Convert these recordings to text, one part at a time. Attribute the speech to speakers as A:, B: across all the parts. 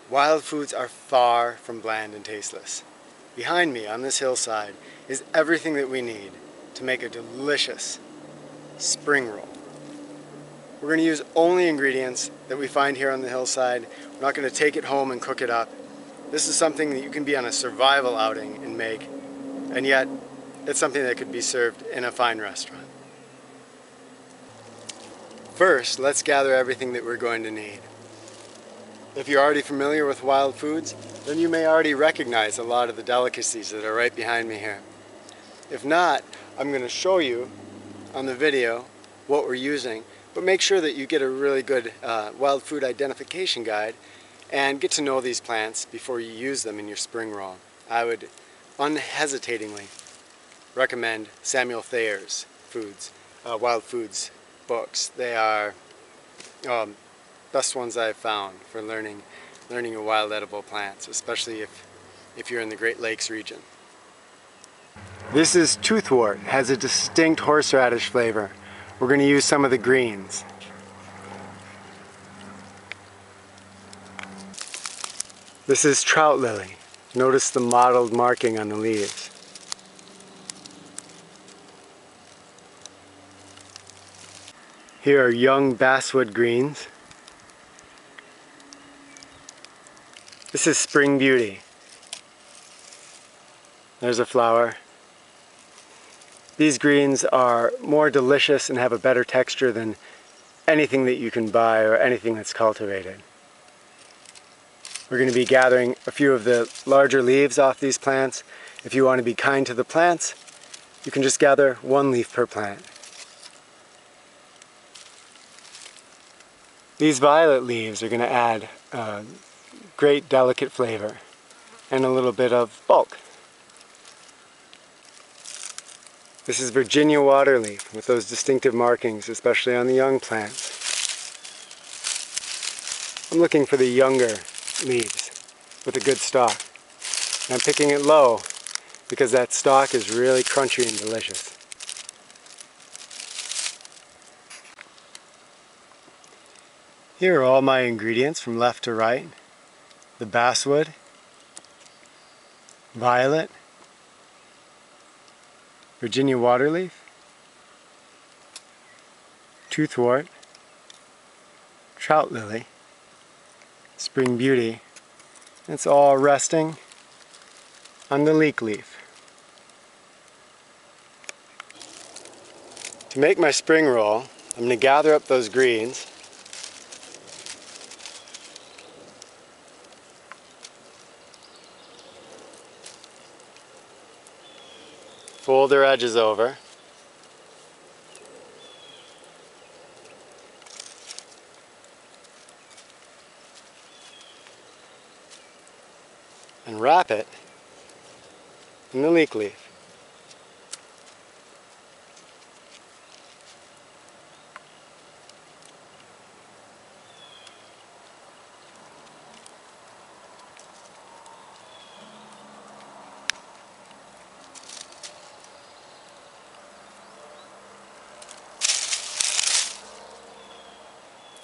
A: Wild foods are far from bland and tasteless. Behind me on this hillside is everything that we need to make a delicious spring roll. We're going to use only ingredients that we find here on the hillside. We're not going to take it home and cook it up. This is something that you can be on a survival outing and make, and yet it's something that could be served in a fine restaurant. First, let's gather everything that we're going to need. If you're already familiar with wild foods, then you may already recognize a lot of the delicacies that are right behind me here. If not, I'm going to show you on the video what we're using, but make sure that you get a really good wild food identification guide and get to know these plants before you use them in your spring roll. I would unhesitatingly recommend Samuel Thayer's Wild Foods books. They are best ones I've found for learning wild edible plants, especially if you're in the Great Lakes region. This is toothwort. It has a distinct horseradish flavor. We're going to use some of the greens. This is trout lily. Notice the mottled marking on the leaves. Here are young basswood greens. This is spring beauty. There's a flower. These greens are more delicious and have a better texture than anything that you can buy or anything that's cultivated. We're going to be gathering a few of the larger leaves off these plants. If you want to be kind to the plants, you can just gather one leaf per plant. These violet leaves are going to add great delicate flavor and a little bit of bulk. This is Virginia waterleaf with those distinctive markings, especially on the young plants. I'm looking for the younger leaves with a good stalk. And I'm picking it low because that stalk is really crunchy and delicious. Here are all my ingredients from left to right. The basswood, violet, Virginia waterleaf, toothwort, trout lily, spring beauty. It's all resting on the leek leaf. To make my spring roll, I'm going to gather up those greens. Fold their edges over. And wrap it in the leek leaf.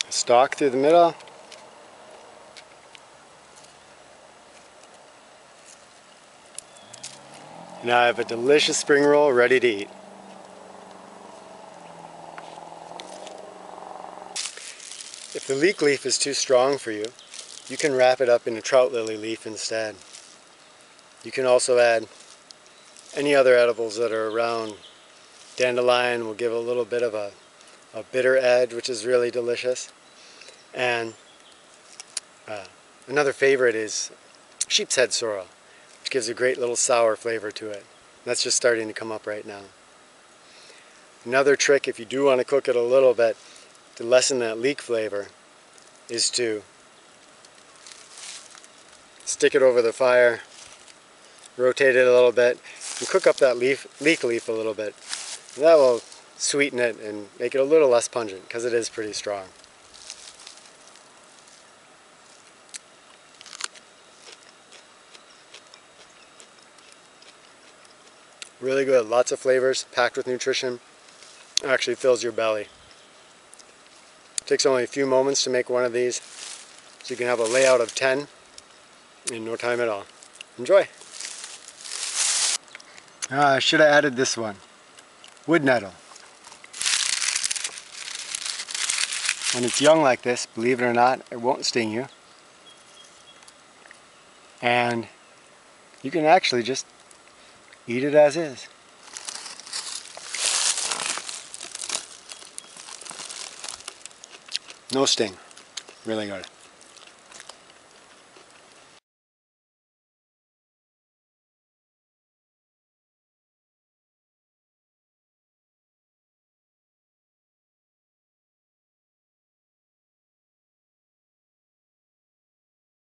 A: Stalk through the middle. Now I have a delicious spring roll ready to eat. If the leek leaf is too strong for you, you can wrap it up in a trout lily leaf instead. You can also add any other edibles that are around. Dandelion will give a little bit of a bitter edge, which is really delicious. And another favorite is sheep's head sorrel, which gives a great little sour flavor to it. That's just starting to come up right now. Another trick, if you do want to cook it a little bit to lessen that leek flavor, is to stick it over the fire, rotate it a little bit, and cook up that leek leaf a little bit. And that will sweeten it and make it a little less pungent, because it is pretty strong. Really good, lots of flavors, packed with nutrition. It actually fills your belly. It takes only a few moments to make one of these, so you can have a layout of 10 in no time at all. Enjoy. I should have added this one. Wood nettle. When it's young like this, believe it or not, it won't sting you. And you can actually just eat it as is. No sting. Really good.